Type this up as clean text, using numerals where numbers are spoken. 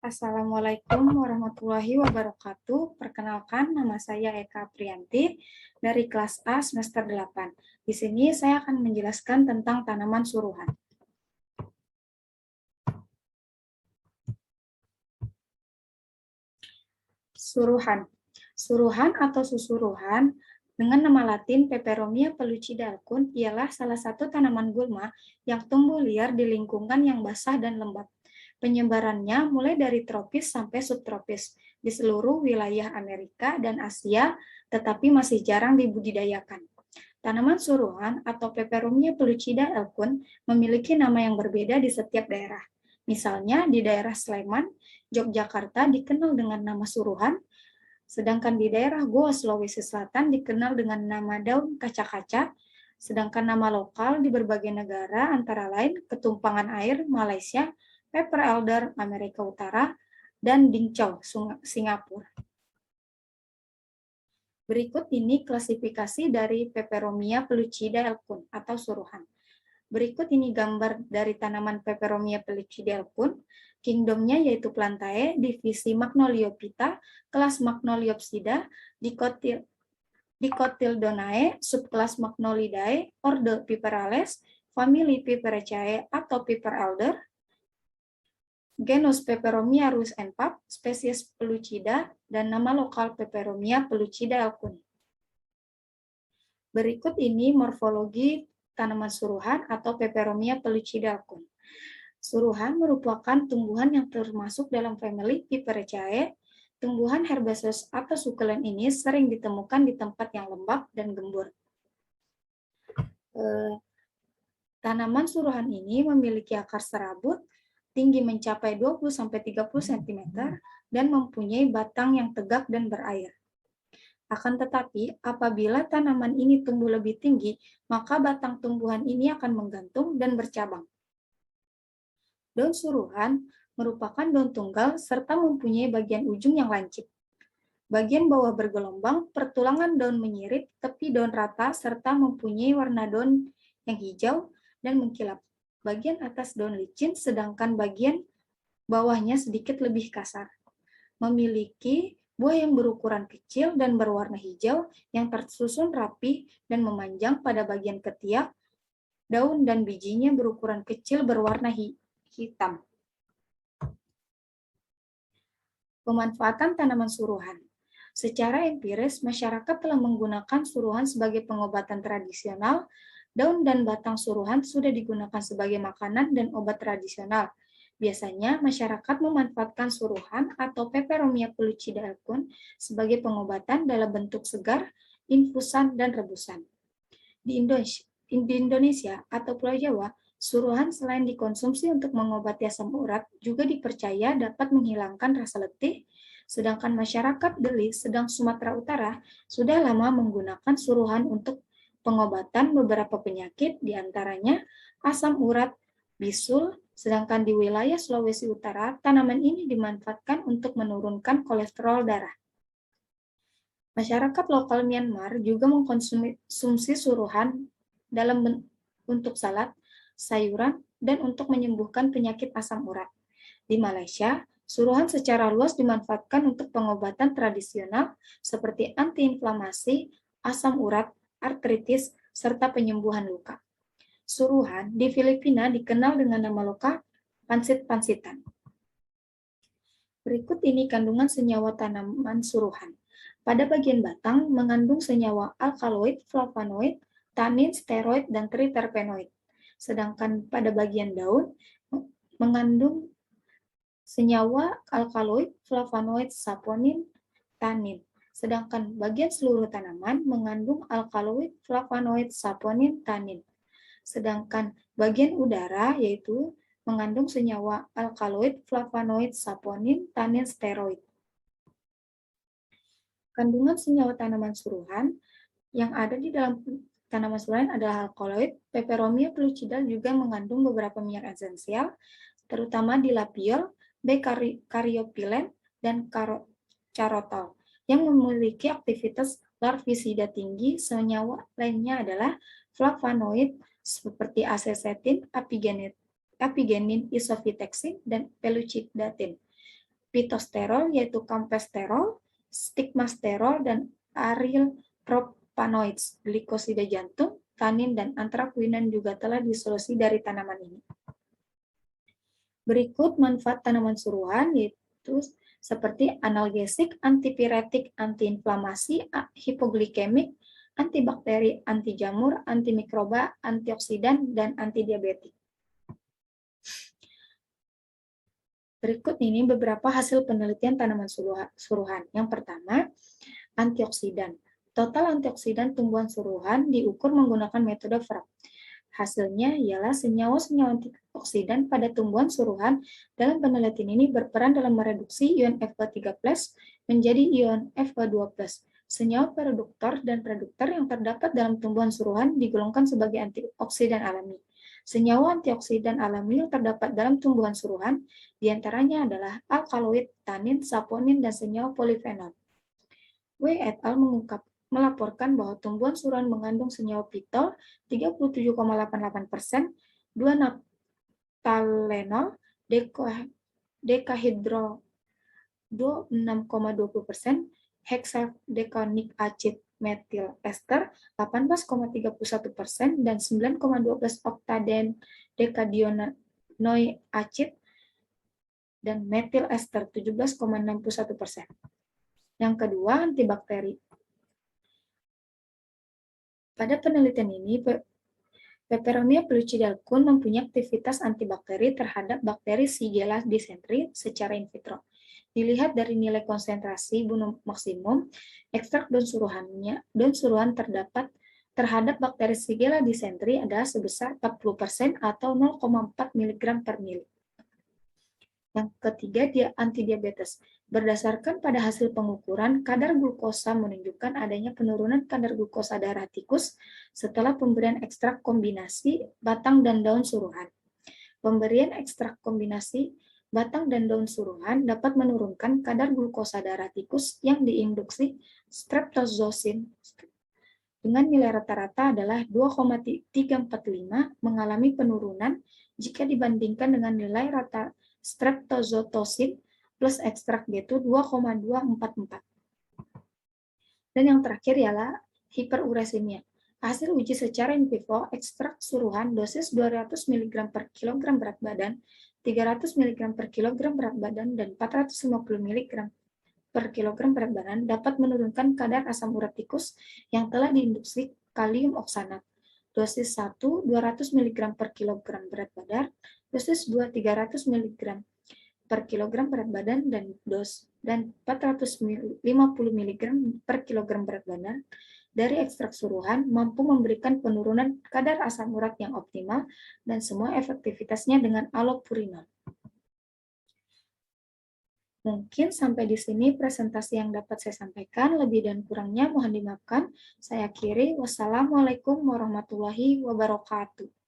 Assalamualaikum warahmatullahi wabarakatuh. Perkenalkan, nama saya Eka Priyanti dari kelas A semester 8. Di sini saya akan menjelaskan tentang tanaman suruhan. Suruhan. Suruhan atau susuruhan dengan nama latin Peperomia pellucida alcun ialah salah satu tanaman gulma yang tumbuh liar di lingkungan yang basah dan lembab. Penyebarannya mulai dari tropis sampai subtropis di seluruh wilayah Amerika dan Asia, tetapi masih jarang dibudidayakan. Tanaman suruhan atau Peperomia pellucida alcun memiliki nama yang berbeda di setiap daerah. Misalnya di daerah Sleman, Yogyakarta dikenal dengan nama suruhan, sedangkan di daerah Goa, Sulawesi Selatan dikenal dengan nama daun kaca-kaca, sedangkan nama lokal di berbagai negara antara lain ketumpangan air Malaysia, pepper elder Amerika Utara, dan dingchou Singapura. Berikut ini klasifikasi dari Peperomia pellucida alcun atau suruhan. Berikut ini gambar dari tanaman Peperomia pellucida alcun. Kingdomnya yaitu Plantae, divisi Magnoliophyta, kelas Magnoliopsida, Dicotyledonae, subkelas Magnolidae, orde Piperales, famili Piperaceae atau Piper elder, genus Peperomia ruis and Pap, spesies pellucida, dan nama lokal Peperomia pellucida alcun. Berikut ini morfologi tanaman suruhan atau Peperomia pellucida alcun. Suruhan merupakan tumbuhan yang termasuk dalam famili Piperaceae. Tumbuhan herbaceous atau sukulen ini sering ditemukan di tempat yang lembab dan gembur. Tanaman suruhan ini memiliki akar serabut, tinggi mencapai 20-30 cm, dan mempunyai batang yang tegak dan berair. Akan tetapi, apabila tanaman ini tumbuh lebih tinggi, maka batang tumbuhan ini akan menggantung dan bercabang. Daun suruhan merupakan daun tunggal serta mempunyai bagian ujung yang lancip. Bagian bawah bergelombang, pertulangan daun menyirip, tepi daun rata, serta mempunyai warna daun yang hijau dan mengkilap. Bagian atas daun licin, sedangkan bagian bawahnya sedikit lebih kasar. Memiliki buah yang berukuran kecil dan berwarna hijau yang tersusun rapi dan memanjang pada bagian ketiak. Daun dan bijinya berukuran kecil berwarna hitam. Pemanfaatan tanaman suruhan. Secara empiris, masyarakat telah menggunakan suruhan sebagai pengobatan tradisional. Daun dan batang suruhan sudah digunakan sebagai makanan dan obat tradisional. Biasanya, masyarakat memanfaatkan suruhan atau Peperomia pellucida alcun sebagai pengobatan dalam bentuk segar, infusan, dan rebusan. Di Indonesia atau Pulau Jawa, suruhan selain dikonsumsi untuk mengobati asam urat, juga dipercaya dapat menghilangkan rasa letih, sedangkan masyarakat Deli, Sedang Sumatera Utara, sudah lama menggunakan suruhan untuk pengobatan beberapa penyakit, diantaranya asam urat, bisul, sedangkan di wilayah Sulawesi Utara, tanaman ini dimanfaatkan untuk menurunkan kolesterol darah. Masyarakat lokal Myanmar juga mengkonsumsi suruhan untuk salad, sayuran, dan untuk menyembuhkan penyakit asam urat. Di Malaysia, suruhan secara luas dimanfaatkan untuk pengobatan tradisional seperti antiinflamasi, asam urat, artritis, serta penyembuhan luka. Suruhan di Filipina dikenal dengan nama lokal pansit-pansitan. Berikut ini kandungan senyawa tanaman suruhan. Pada bagian batang mengandung senyawa alkaloid, flavonoid, tanin, steroid, dan triterpenoid. Sedangkan pada bagian daun mengandung senyawa alkaloid, flavonoid, saponin, tanin. Sedangkan bagian seluruh tanaman mengandung alkaloid, flavonoid, saponin, tanin. Sedangkan bagian udara yaitu mengandung senyawa alkaloid, flavonoid, saponin, tanin, steroid. Kandungan senyawa tanaman suruhan yang ada di dalam tanaman suruhan adalah alkaloid. Peperomia pellucida juga mengandung beberapa minyak esensial, terutama dilapiol, B-caryophyllene, dan carotol, yang memiliki aktivitas larvisida tinggi. Senyawa lainnya adalah flavonoid seperti acesetin, apigenin, isofitexin, dan pellucidatin. pitosterol yaitu kampesterol, stigmasterol, dan aryl-propanoids, glikosida jantung, tanin, dan antrakuinan juga telah disolusi dari tanaman ini. Berikut manfaat tanaman suruhan yaitu seperti analgesik, antipiretik, antiinflamasi, hipoglikemik, antibakteri, anti jamur, antimikroba, antioksidan, dan antidiabetik. Berikut ini beberapa hasil penelitian tanaman suruhan. Yang pertama, antioksidan. Total antioksidan tumbuhan suruhan diukur menggunakan metode FRAP. Hasilnya ialah senyawa-senyawa antioksidan pada tumbuhan suruhan dalam penelitian ini berperan dalam mereduksi ion Fe3+ menjadi ion Fe2+. Senyawa produktor dan reduktor yang terdapat dalam tumbuhan suruhan digolongkan sebagai antioksidan alami. Senyawa antioksidan alami yang terdapat dalam tumbuhan suruhan diantaranya adalah alkaloid, tanin, saponin, dan senyawa polifenol. W. et al. Melaporkan bahwa tumbuhan suruhan mengandung senyawa pitol 37,88%, 2-naptalenol, dekahidro 6,20%, hexadecanoic acid metil ester 18,31%, dan 9,12 oktaden dekadionoic acid dan metil ester 17,61%. Yang kedua, antibakteri. Pada penelitian ini, Peperomia pellucidacum mempunyai aktivitas antibakteri terhadap bakteri Shigella dysentery secara in vitro. Dilihat dari nilai konsentrasi bunuh maksimum, ekstrak daun suruhan terdapat terhadap bakteri Shigella dysentery adalah sebesar 40% atau 0,4 mg per mili. Yang ketiga, dia antidiabetes. Berdasarkan pada hasil pengukuran, kadar glukosa menunjukkan adanya penurunan kadar glukosa darah tikus setelah pemberian ekstrak kombinasi batang dan daun suruhan. Pemberian ekstrak kombinasi batang dan daun suruhan dapat menurunkan kadar glukosa darah tikus yang diinduksi streptozotocin dengan nilai rata-rata adalah 2,345 mengalami penurunan jika dibandingkan dengan nilai rata streptozotocin plus ekstrak G2 2,244. Dan yang terakhir ialah hiperuresimia. Hasil uji secara in vivo ekstrak suruhan dosis 200 mg per kilogram berat badan, 300 mg per kilogram berat badan, dan 450 mg per kilogram berat badan dapat menurunkan kadar asam urat tikus yang telah diinduksi kalium oksanat. Dosis 1 200 mg per kilogram berat badan, dosis 2 300 mg per kilogram berat badan, dan 450 mg per kilogram berat badan dari ekstrak suruhan mampu memberikan penurunan kadar asam urat yang optimal dan semua efektivitasnya dengan allopurinol. Mungkin sampai di sini presentasi yang dapat saya sampaikan. Lebih dan kurangnya mohon dimaafkan. Saya akhiri. Wassalamualaikum warahmatullahi wabarakatuh.